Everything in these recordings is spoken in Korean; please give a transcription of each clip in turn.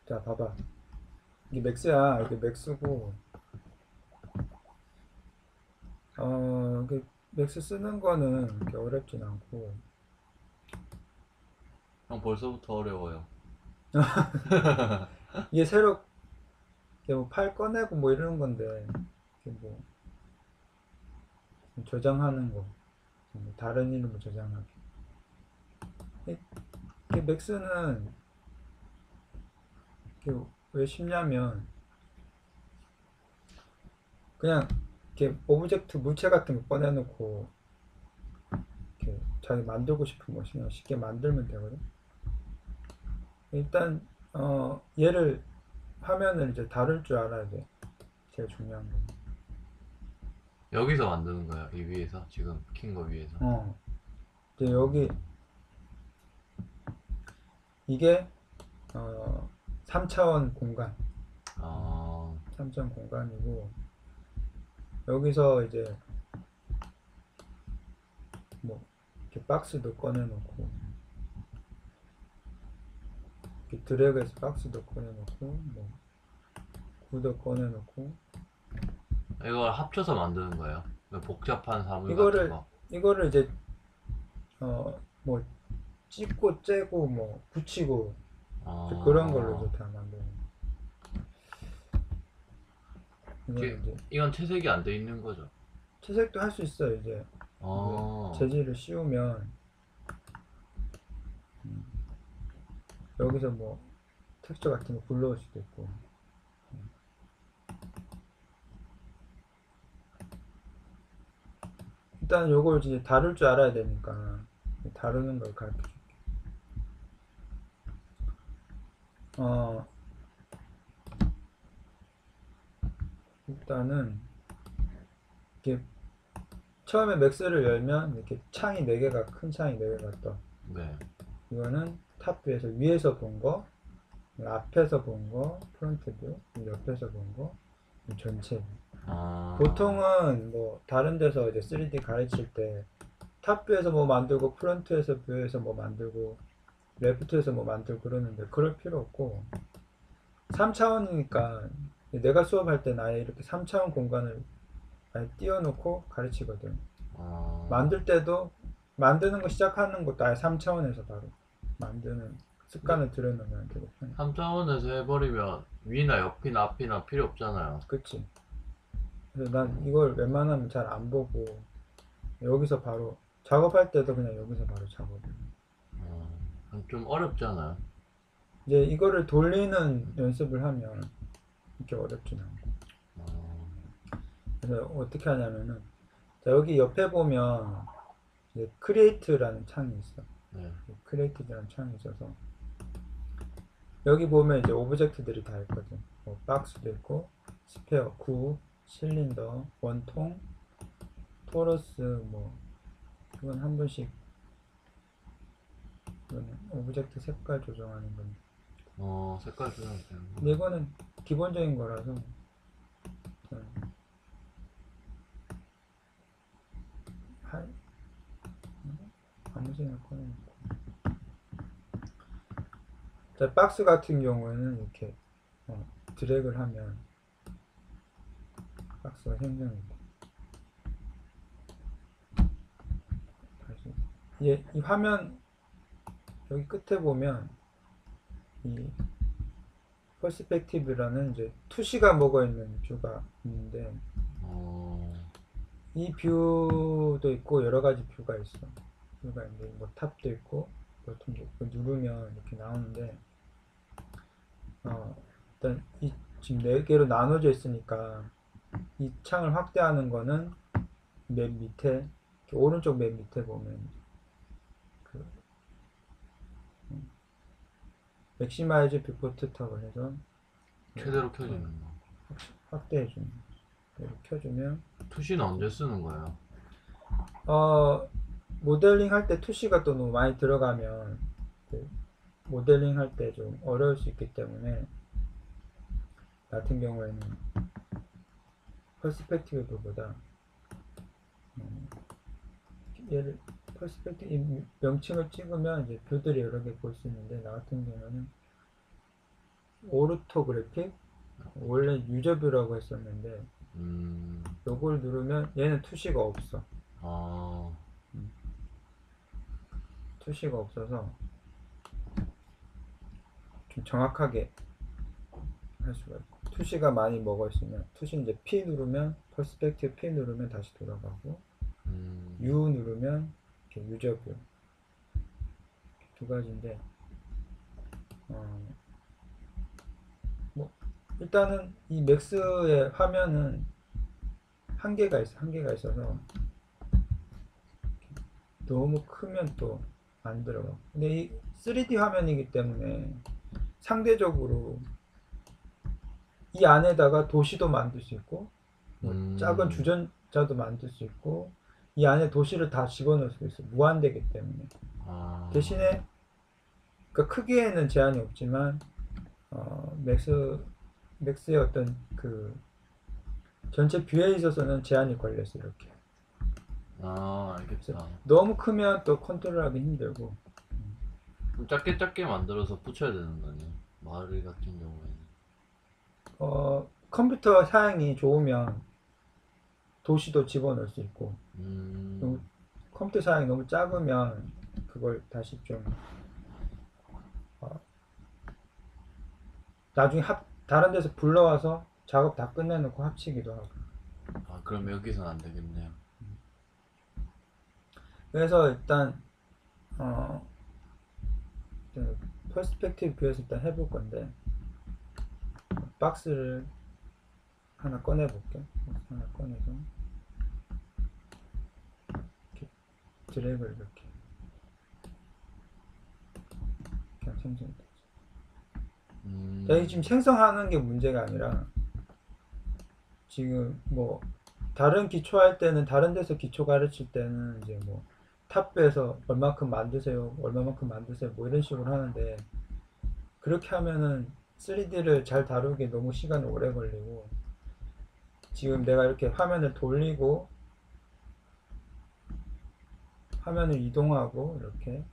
자, 봐봐. 이게 맥스야. 이게 맥스고, 이게 맥스 쓰는 거는 그렇게 어렵진 않고, 형 벌써부터 어려워요. 이게 새로 이게 뭐팔 꺼내고 뭐 이러는 건데, 이게 뭐 저장하는 거, 뭐 다른 이름으로 저장하기. 이게 맥스는 이게 왜 쉽냐면, 그냥 이렇게 오브젝트 물체 같은 거 꺼내놓고, 이렇게 자기 만들고 싶은 거 그냥 쉽게 만들면 되거든. 일단, 얘를 화면을 이제 다룰 줄 알아야 돼. 제일 중요한 건. 여기서 만드는 거예요. 이 위에서 지금 킨 거 위에서. 이제 여기 이게 3차원 공간, 어, 3차원 공간이고 여기서 이제 뭐 이렇게 박스도 꺼내놓고 이렇게 드래그해서 박스도 꺼내놓고 뭐 구도 꺼내놓고 이걸 합쳐서 만드는 거예요. 복잡한 사물 같은 이거를 거. 이거를 이제 뭐 찢고 째고 뭐 붙이고 그런 걸로 이제 어, 다 만드는 이거는 이제 이건 채색이 안 돼 있는 거죠. 채색도 할 수 있어요. 이제 이게 어, 재질을 씌우면 여기서 뭐 텍스처 같은 거 불러올 수도 있고 일단 요걸 이제 다룰 줄 알아야 되니까 다루는 걸 가르쳐 줄게. 어, 일단은 이렇게 처음에 맥스를 열면 이렇게 창이 4개가 큰 창이 4개가 떠. 네. 이거는 탑 뷰에서 위에서 본 거, 앞에서 본 거, 프론트 뷰, 옆에서 본 거, 전체 뷰. 아, 보통은 뭐 다른 데서 이제 3D 가르칠 때 탑뷰에서 뭐 만들고 프론트에서 뷰에서 뭐 만들고 레프트에서 뭐 만들고 그러는데 그럴 필요 없고 3차원이니까 내가 수업할 때는 아예 이렇게 3차원 공간을 아예 띄워놓고 가르치거든. 어, 만들 때도 만드는 거 시작하는 것도 아예 3차원에서 바로 만드는 근데 습관을 들여놓으면 되게 편해. 3차원에서 해버리면 위나 옆이나 앞이나 필요 없잖아요. 그치? 그래서 난 이걸 웬만하면 잘 안 보고 여기서 바로 작업할 때도 그냥 여기서 바로 작업을. 좀 어렵잖아요. 이제 이거를 돌리는 연습을 하면 이렇게 어렵진 않고. 어, 그래서 어떻게 하냐면은 자, 여기 옆에 보면 이제 크리에이트라는 창이 있어. 네. 크리에이트라는 창이 있어서 여기 보면 이제 오브젝트들이 다 있거든. 뭐 박스도 있고 스페어, 구, 실린더, 원통, 토러스 뭐 이건 한 번씩 이거는 오브젝트 색깔 조정하는 건데 색깔 조정 되는 근데 거. 이거는 기본적인 거라서 그냥 할 아무 생각 꺼내놓고 자 박스 같은 경우에는 이렇게 드래그를 하면 박스가 생성이 돼. 다시 이 화면 여기 끝에 보면 이 퍼스펙티브라는 이제 투시가 먹어 있는 뷰가 있는데 어, 이 뷰도 있고 여러 가지 뷰가 있어. 뷰가 있는데 뭐 탑도 있고 버튼도 있고 누르면 이렇게 나오는데 일단 이 지금 4개로 나눠져 있으니까 이 창을 확대하는 거는 맨 밑에 오른쪽 맨 밑에 보면 그 맥시마이즈 뷰포트 탑을 해서 최대로 켜지는 거. 확대해 주는 이렇게 켜주면 투시는 언제 쓰는 거예요? 어 모델링 할 때 투시가 또 너무 많이 들어가면 그 모델링 할 때 좀 어려울 수 있기 때문에 같은 경우에는 퍼스펙티브보다 얘를 퍼스펙티브 명칭을 찍으면 이제 뷰들이 여러 개 볼 수 있는데, 나 같은 경우는 오르토그래픽, 원래 유저뷰라고 했었는데 요걸 누르면 얘는 투시가 없어. 아, 투시가 없어서 좀 정확하게 할 수가 있고, 투시가 많이 먹어 있으면 투시 이제 P 누르면 퍼스펙티브 P 누르면 다시 돌아가고, U 누르면 이렇게 유저뷰 두 가지인데, 뭐 일단은 이 맥스의 화면은 한계가 있어서 너무 크면 또 안 들어가. 근데 이 3D 화면이기 때문에 상대적으로 이 안에다가 도시도 만들 수 있고, 뭐 작은 주전자도 만들 수 있고, 이 안에 도시를 다 집어넣을 수 있어. 무한대기 때문에. 대신에 그러니까 크기에는 제한이 없지만 맥스의 어떤 그 전체 뷰에 있어서는 제한이 걸렸어. 이렇게. 알겠다. 너무 크면 또 컨트롤하기 힘들고. 좀 작게 만들어서 붙여야 되는 거 아니에요? 마을 같은 경우에는. 컴퓨터 사양이 좋으면 도시도 집어넣을 수 있고, 너무 컴퓨터 사양이 너무 작으면 그걸 다시 좀 나중에 다른 데서 불러와서 작업 다 끝내놓고 합치기도 하고. 그럼 여기서는 안 되겠네요. 그래서 일단 퍼스펙티브 뷰에서 일단 해볼 건데, 박스를 하나 꺼내 볼게. 하나 꺼내서 이렇게 드래그를 이렇게 그냥 생성이 되지. 자, 이 지금 생성하는 게 문제가 아니라, 지금 뭐 다른 기초 할 때는, 다른 데서 기초 가르칠 때는 이제 뭐 탑에서 얼마만큼 만드세요, 얼마만큼 만드세요, 뭐 이런 식으로 하는데, 그렇게 하면은 3D를 잘 다루기 너무 시간이 오래 걸리고, 지금 내가 이렇게 화면을 돌리고 화면을 이동하고 이렇게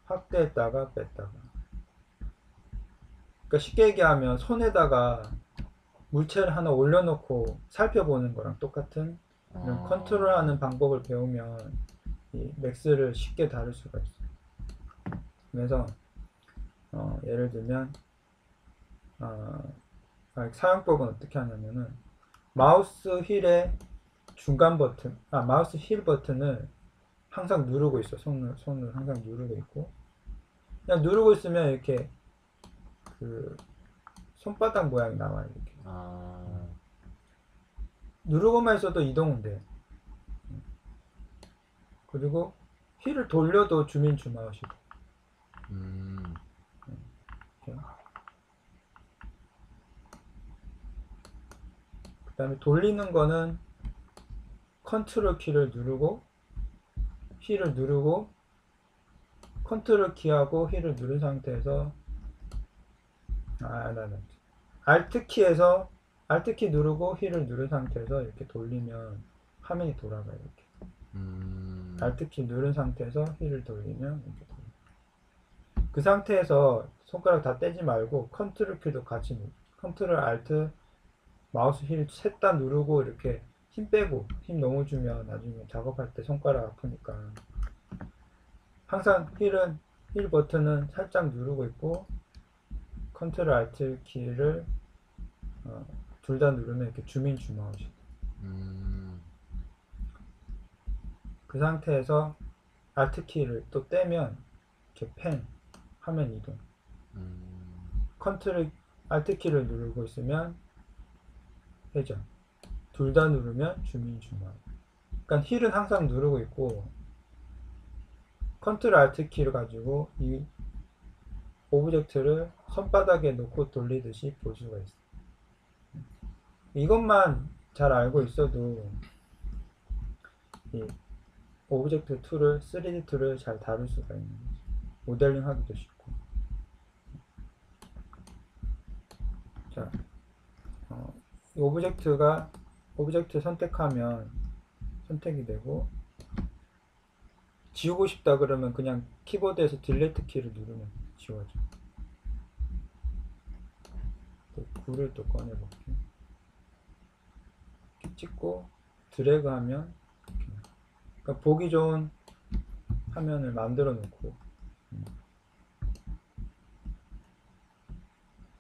확대했다가 뺐다가, 그러니까 쉽게 얘기하면 손에다가 물체를 하나 올려놓고 살펴보는 거랑 똑같은 이런 컨트롤하는 방법을 배우면 이 맥스를 쉽게 다룰 수가 있어요. 그래서 예를 들면 사용법은 어떻게 하냐면은, 마우스 휠의 중간 버튼, 마우스 휠 버튼을 항상 누르고 있어. 손을 항상 누르고 있고, 그냥 누르고 있으면 이렇게 그 손바닥 모양이 나와요. 이렇게. 누르고만 있어도 이동은 돼. 그리고 휠을 돌려도 주민 주마우시고. 그 다음에 돌리는 거는 컨트롤 키를 누르고 휠을 누르고, 컨트롤 키하고 휠을 누른 상태에서 알트 키에서 알트 키 누르고 휠을 누른 상태에서 이렇게 돌리면 화면이 돌아가요. 이렇게. 알트 키 누른 상태에서 휠을 돌리면 이렇게 돌아가요. 그 상태에서 손가락 다 떼지 말고 컨트롤 키도 같이 누르고, 컨트롤 알트 마우스 휠 셋 다 누르고 이렇게 힘 빼고, 힘 너무 주면 나중에 작업할 때 손가락 아프니까 항상 휠 버튼은 살짝 누르고 있고, 컨트롤 알트 키를 둘 다 누르면 이렇게 주민 주마우시. 그 상태에서 알트 키를 또 떼면 이렇게 펜, 화면 이동. 컨트롤 알트 키를 누르고 있으면 회전. 둘 다 누르면 주민 주마우시. 그러니까 휠은 항상 누르고 있고, 컨트롤 알트 키를 가지고 이 오브젝트를 손바닥에 놓고 돌리듯이 볼 수가 있어요. 이것만 잘 알고 있어도 이 오브젝트 툴을, 3D 툴을 잘 다룰 수가 있는 거죠. 모델링 하기도 쉽고. 자, 오브젝트 선택하면 선택이 되고, 지우고 싶다 그러면 그냥 키보드에서 딜리트 키를 누르면 지워져. 또 9를 또 꺼내볼게요. 이렇게 찍고 드래그하면 이렇게. 그러니까 보기 좋은 화면을 만들어 놓고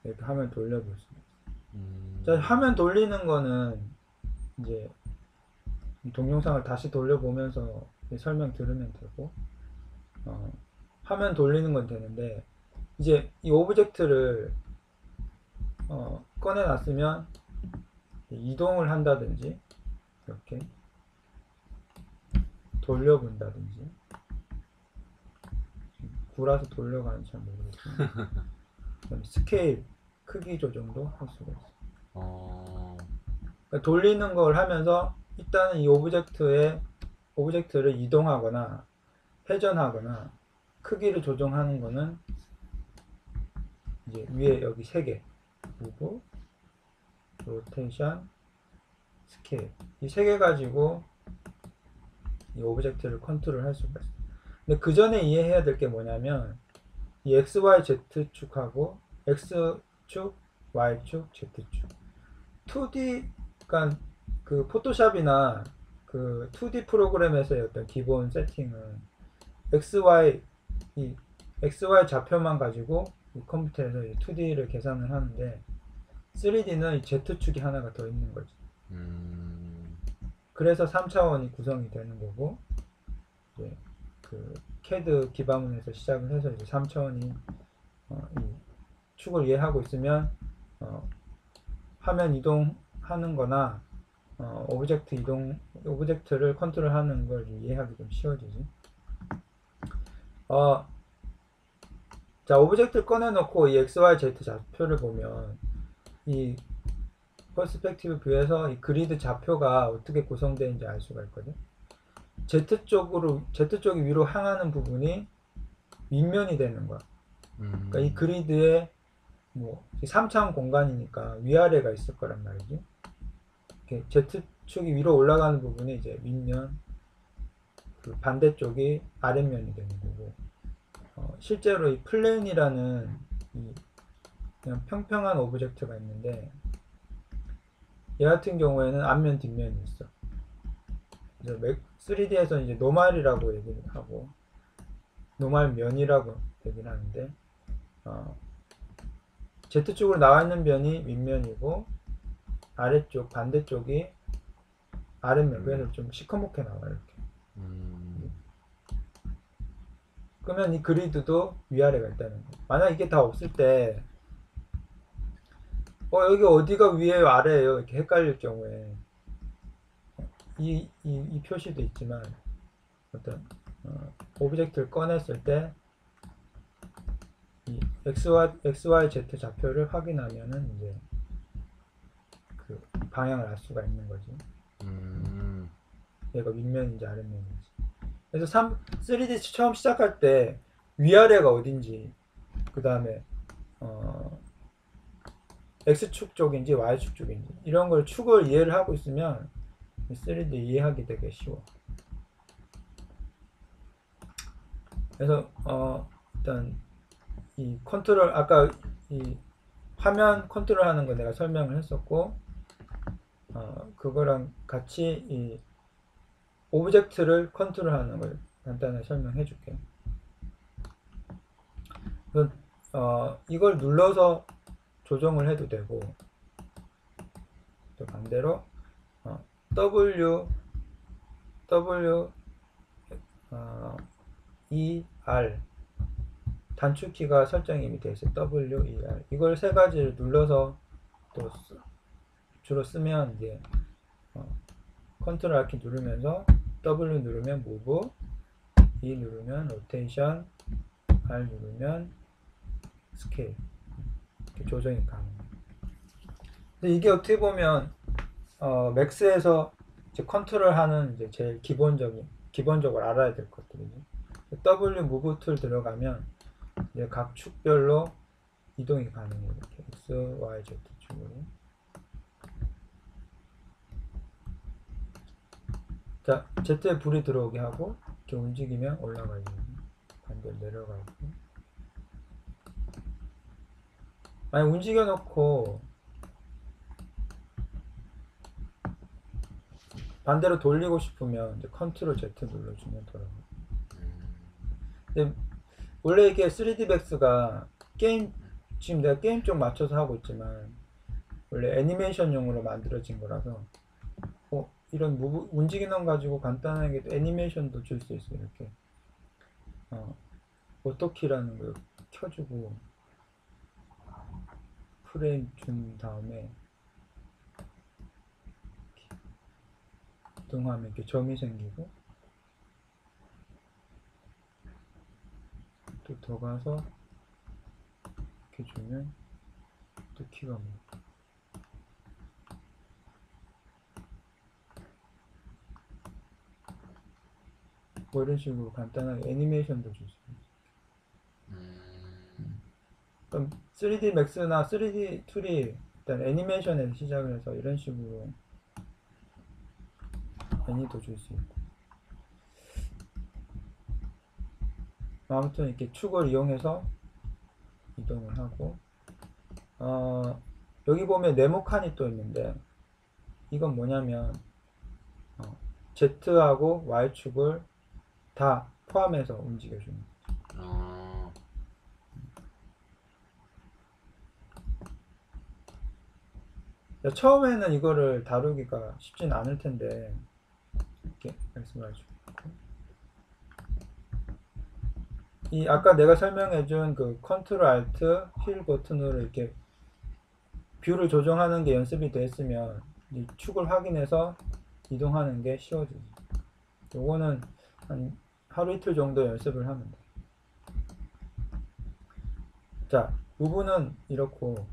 이렇게 화면 돌려볼 수 있어요. 자, 화면 돌리는 거는 이제 동영상을 다시 돌려보면서 설명 들으면 되고, 화면 돌리는 건 되는데, 이제 이 오브젝트를 꺼내놨으면 이동을 한다든지 이렇게 돌려본다든지, 구라서 돌려가는지 잘 모르겠지만 그다음에 스케일 크기 조정도 할 수가 있어요. 그러니까 돌리는 걸 하면서 일단은 이 오브젝트를 이동하거나 회전하거나 크기를 조정하는 거는 이제 위에 여기 3개 무브, 로테이션, 스케일 이 3개 가지고 이 오브젝트를 컨트롤 할 수가 있어요. 근데 그 전에 이해해야 될 게 뭐냐면 이 XY, Z축하고 X축, Y축, Z축 2D, 그러니까 그 포토샵이나 그 2D 프로그램에서의 어떤 기본 세팅은 이 XY 좌표만 가지고 이 컴퓨터에서 2D를 계산을 하는데 3D는 이 Z축이 하나가 더 있는 거지. 그래서 3차원이 구성이 되는 거고, 이제 그 CAD 기반에서 시작을 해서 이제 3차원이 이 축을 이해하고 있으면 화면 이동하는 거나 오브젝트를 컨트롤하는 걸 이해하기 좀 쉬워지지. 자, 오브젝트를 꺼내놓고 이 XYZ 좌표를 보면 이 퍼스펙티브 뷰에서 이 그리드 좌표가 어떻게 구성되는지 알 수가 있거든. Z쪽이 위로 향하는 부분이 윗면이 되는 거야. 그러니까 이 그리드에 뭐 3차원 공간이니까 위아래가 있을 거란 말이지. 이렇게 Z축이 위로 올라가는 부분이 이제 윗면, 그 반대쪽이 아랫면이 되는 거고, 실제로 이 플레인이라는 이 그냥 평평한 오브젝트가 있는데 얘 같은 경우에는 앞면 뒷면이 있어. 그래서 3D에서 이제 노말이라고 얘기를 하고 노말면이라고 얘기를 하는데 Z축으로 나와 있는 면이 윗면이고 아래쪽 반대쪽이 아랫면. 그래서 좀 시커멓게 나와요 이렇게. 그러면 이 그리드도 위아래가 있다는 거예요. 만약 이게 다 없을 때 여기 어디가 위에요 아래예요 이렇게 헷갈릴 경우에 이 표시도 있지만 어떤 오브젝트를 꺼냈을 때 이 XYZ 좌표를 확인하면은 이제 그 방향을 알 수가 있는 거지. 얘가 윗면인지 아랫면인지. 그래서 3D 처음 시작할 때 위아래가 어딘지, 그 다음에 X축 쪽인지 Y축 쪽인지 이런 걸 축을 이해를 하고 있으면 3D 이해하기 되게 쉬워. 그래서 일단 이 컨트롤, 아까 이 화면 컨트롤 하는 거 내가 설명을 했었고, 그거랑 같이 이 오브젝트를 컨트롤 하는 걸 간단하게 설명해 줄게. 이걸 눌러서 조정을 해도 되고, 또 반대로 E, R 단축키가 설정이 이미 되어 있어요. W, E, R 이걸 세 가지를 눌러서 또 주로 쓰면 이제 컨트롤 R 키 누르면서 W 누르면 Move, E 누르면 Rotation, R 누르면 Scale 이렇게 조정이 가능해요. 근데 이게 어떻게 보면 맥스에서 이제 컨트롤하는 이제 제일 기본적으로 알아야 될 것들이죠. W Move 툴 들어가면 이제 각 축별로 이동이 가능해요. 이렇게 X, Y, Z 축으로. 자, Z에 불이 들어오게 하고 이렇게 움직이면 올라가요. 반대로 내려가고. 아니 움직여 놓고 반대로 돌리고 싶으면 이제 컨트롤 Z 눌러주면 돌아가요. 근데 원래 이게 3D 맥스가 게임, 지금 내가 게임 쪽 맞춰서 하고 있지만 원래 애니메이션용으로 만들어진 거라서 이런 움직이는 거 가지고 간단하게 애니메이션도 줄 수 있어요. 이렇게 오토키라는 걸 켜주고 프레임 준 다음에 이동하면 이렇게 점이 생기고 또 더 가서 이렇게 주면 또 키가 뭐 이런 식으로 간단하게 애니메이션도 줄 수 있어요. 그럼 3D 맥스나 3D 툴이 일단 애니메이션에서 시작을 해서 이런 식으로 애니도 줄 수 있고 아무튼 이렇게 축을 이용해서 이동을 하고 여기 보면 네모칸이 또 있는데 이건 뭐냐면 Z하고 Y축을 다 포함해서 움직여주는 처음에는 이거를 다루기가 쉽진 않을 텐데 이렇게 말씀하시고 이 아까 내가 설명해준 그 컨트롤 알트 휠 버튼으로 이렇게 뷰를 조정하는 게 연습이 됐으면 이 축을 확인해서 이동하는 게 쉬워지죠. 요거는 한 하루 이틀 정도 연습을 하면 돼. 자, 부분은 이렇고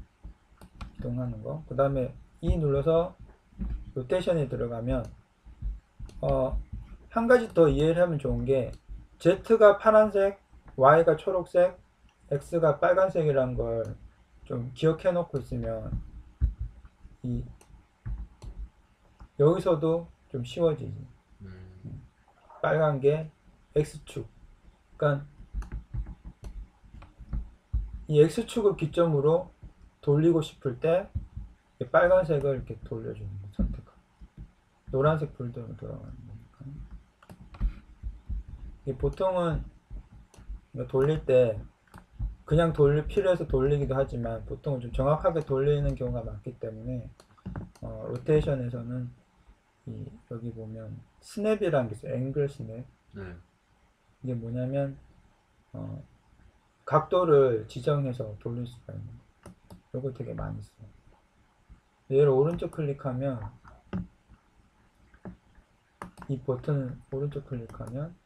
이동하는 거. 그 다음에 E 눌러서 로테이션에 들어가면 한 가지 더 이해를 하면 좋은 게 Z가 파란색, Y가 초록색, X가 빨간색이라는 걸 좀 기억해 놓고 있으면 여기서도 좀 쉬워지지. 빨간 게 X축. 그러니까 이 X축을 기점으로 돌리고 싶을 때 빨간색을 이렇게 돌려주는 거 선택하고 노란색 불도 돌아가는 거니까. 보통은 돌릴 때 그냥 필요해서 돌리기도 하지만 보통은 좀 정확하게 돌리는 경우가 많기 때문에 로테이션에서는 여기 보면 스냅이라는 게 있어요. 앵글 스냅. 이게 뭐냐면 각도를 지정해서 돌릴 수가 있는 거예요. 이거 되게 많이 써요. 얘를 오른쪽 클릭하면 이 버튼 오른쪽 클릭하면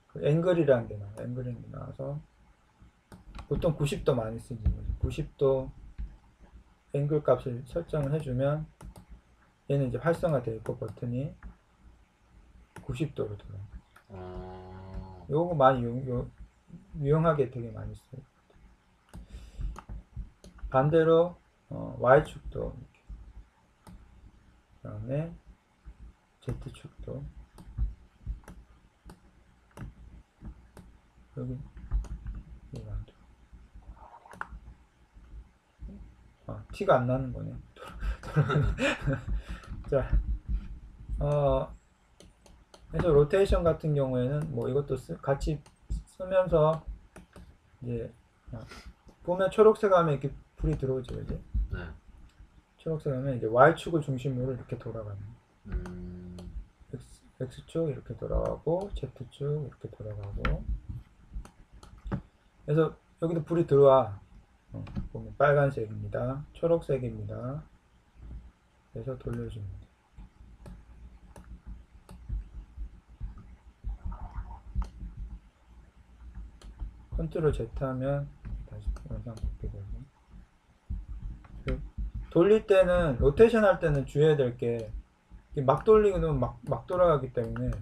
그 앵글이라는 게 나와요. 앵글이 나와서 보통 90도 많이 쓰지. 90도 앵글 값을 설정을 해주면 얘는 이제 활성화되어 있고 버튼이 90도로 돌아가요. 요거 많이 유용하게 되게 많이 써요. 반대로 Y축도 이렇게. 그 다음에 Z축도 여기 티가 안 나는 거네. 자, 그래서 로테이션 같은 경우에는 뭐 이것도 같이 쓰면서 이제 보면 초록색 하면 이렇게 불이 들어오죠, 이제. 네. 초록색 하면 이제 Y축을 중심으로 이렇게 돌아가는. X축 이렇게 돌아가고 Z축 이렇게 돌아가고. 그래서 여기도 불이 들어와. 보면 빨간색입니다. 초록색입니다. 그래서 돌려줍니다. 컨트롤 Z 하면 다시 영상 복귀 되고. 돌릴 때는 로테이션 할 때는 주의해야 될 게 막 돌리면 막 돌아가기 때문에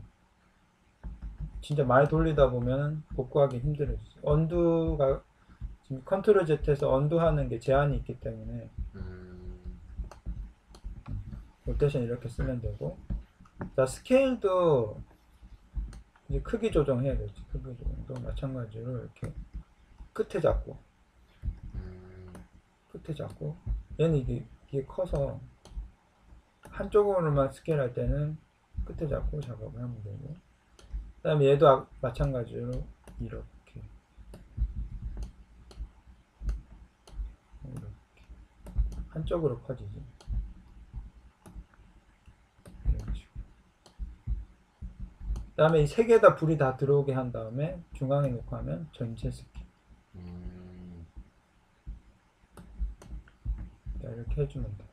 진짜 많이 돌리다 보면 복구하기 힘들어지죠. 언두가 지금 컨트롤 Z에서 언두하는 게 제한이 있기 때문에 로테이션 이렇게 쓰면 되고. 자, 스케일도 이제 크기 조정해야 되지. 크기 조정도 마찬가지로 이렇게 끝에 잡고 얘는 이게 커서 한쪽으로만 스케일할 때는 끝에 잡고 작업을 하면 되고, 그 다음에 얘도 마찬가지로 이렇게 한쪽으로 퍼지지. 이런 식으로. 그 다음에 이 세 개 다 불이 다 들어오게 한 다음에 중앙에 놓고 하면 전체 스케일. 이렇게 해주면 돼.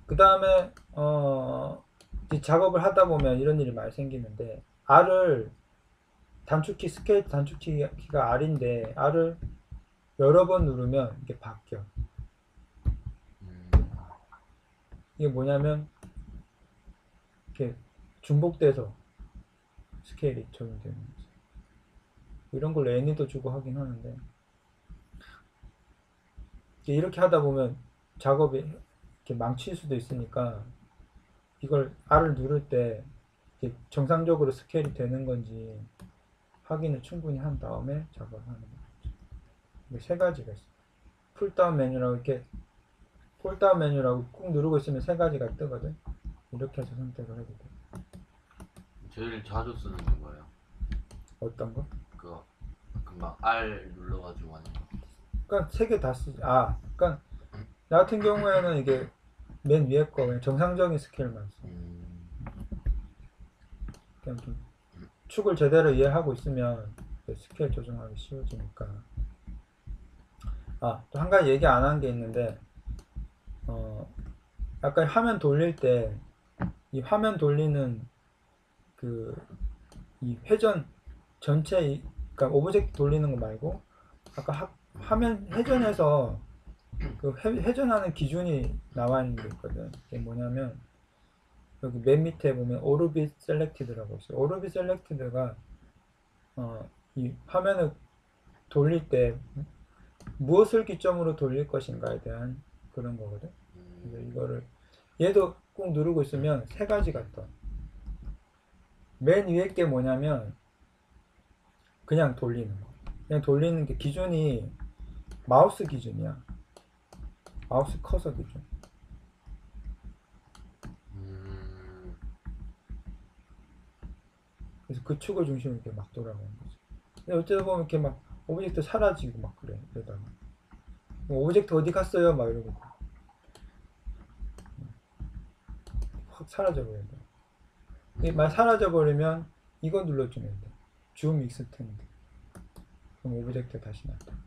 그 다음에 작업을 하다 보면 이런 일이 많이 생기는데, R을 단축키, 스케일 단축키가 R인데 R을 여러 번 누르면 이게 바뀌어. 이게 뭐냐면 이렇게 중복돼서 스케일이 적용되는 거지. 이런 걸로 애니도 주고 하긴 하는데, 이렇게 하다 보면 작업이 이렇게 망칠 수도 있으니까 이걸 R을 누를 때 정상적으로 스케일이 되는 건지 확인을 충분히 한 다음에 작업을 하는 거죠. 이게 세 가지가 있어요. 풀다운 메뉴라고 이렇게 폴다운 메뉴라고 꾹 누르고 있으면 세 가지가 뜨거든. 이렇게 해서 선택을 해도 돼. 제일 자주 쓰는 건 뭐예요? 어떤 거? 그거 금방 R 눌러가지고 하는 거. 그러니까 세 개 다 쓰지. 그러니까 나 같은 경우에는 이게 맨 위에 거 그냥 정상적인 스케일만 써. 그냥 좀 축을 제대로 이해하고 있으면 스케일 조정하기 쉬워지니까. 또 한 가지 얘기 안 한 게 있는데, 아까 화면 돌릴 때 이 화면 돌리는 이 회전 전체, 그러니까 오브젝트 돌리는 거 말고 아까 화면 회전에서 그 회전하는 기준이 나와 있는 게 있거든. 이게 뭐냐면 여기 맨 밑에 보면 오르빗 셀렉티드라고 있어요. 오르빗 셀렉티드가 이 화면을 돌릴 때 무엇을 기점으로 돌릴 것인가에 대한 그런 거거든. 그래서 이거를 얘도 꾹 누르고 있으면 세 가지가 떠. 맨 위에 게 뭐냐면 그냥 돌리는 거. 그냥 돌리는 게 기준이 마우스 기준이야. 마우스 커서 기준. 그래서 그 축을 중심으로 이렇게 막 돌아가는 거지. 근데 어쩌다 보면 이렇게 막 오브젝트 사라지고 막 그래. 이러다가 오브젝트 어디 갔어요? 막 이러고 확 사라져버린다. 만약 사라져버리면 이거 눌러주면 돼. 줌 익스텐드. 그럼 오브젝트 다시 나타나.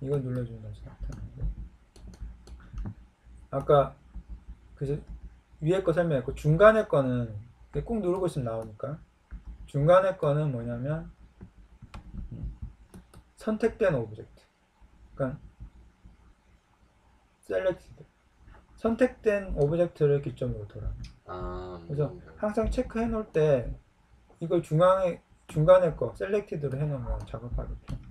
이거 눌러주면 다시 나타나고. 아까 그래서 위에 거 설명했고, 중간에 거는 꾹 누르고 있으면 나오니까, 중간에 거는 뭐냐면 선택된 오브젝트. 그러니까 셀렉티드. 선택된 오브젝트를 기점으로 돌아. 그래서 항상 체크해 놓을 때 이걸 중간에 거 셀렉티드로 해놓으면 작업하기 편해.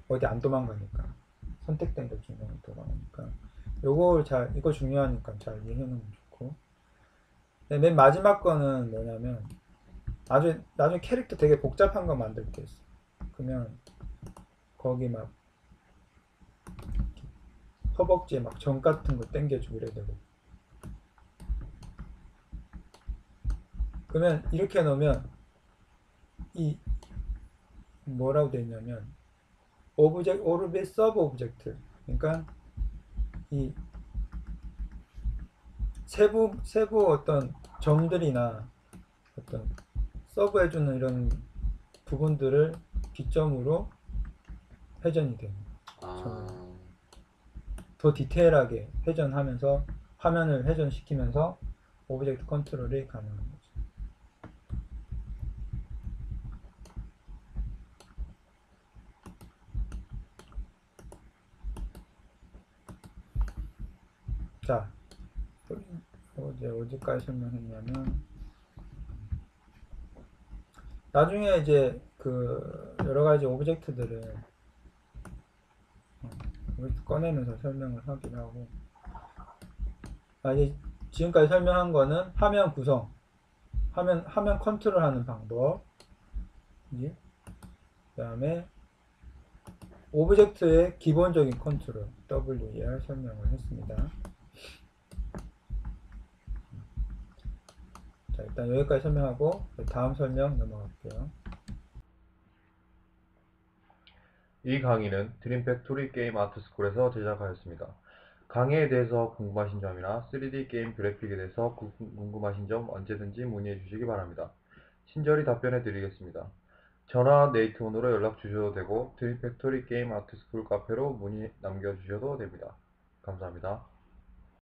어디 안 도망가니까. 선택된 거 중간에 돌아오니까. 이거 중요하니까 잘 이해해 놓으면 좋고. 맨 마지막 거는 뭐냐면 나중에 캐릭터 되게 복잡한 거 만들 게 있어. 그러면 거기 막 허벅지에 막 점 같은 거 당겨주고 이래야 되고. 그러면 이렇게 해놓으면 이 뭐라고 되어 있냐면 오르빗 서브 오브젝트. 그러니까 이 세부 어떤 점들이나 어떤 서브해주는 이런 부분들을 기점으로 회전이 되는 거예요. 더 디테일하게 회전하면서 화면을 회전시키면서 오브젝트 컨트롤이 가능한 거죠. 자, 어디까지 설명했냐면, 나중에 이제 그 여러 가지 오브젝트들을 꺼내면서 설명을 하기도 하고, 이제 지금까지 설명한 거는 화면 구성, 화면 컨트롤하는 방법, 그 다음에 오브젝트의 기본적인 컨트롤, WER 설명을 했습니다. 자, 일단 여기까지 설명하고 다음 설명 넘어갈게요. 이 강의는 드림 팩토리 게임 아트스쿨에서 제작하였습니다. 강의에 대해서 궁금하신 점이나 3D 게임 그래픽에 대해서 궁금하신 점 언제든지 문의해 주시기 바랍니다. 친절히 답변해 드리겠습니다. 전화, 네이트온으로 연락 주셔도 되고 드림 팩토리 게임 아트스쿨 카페로 문의 남겨주셔도 됩니다. 감사합니다.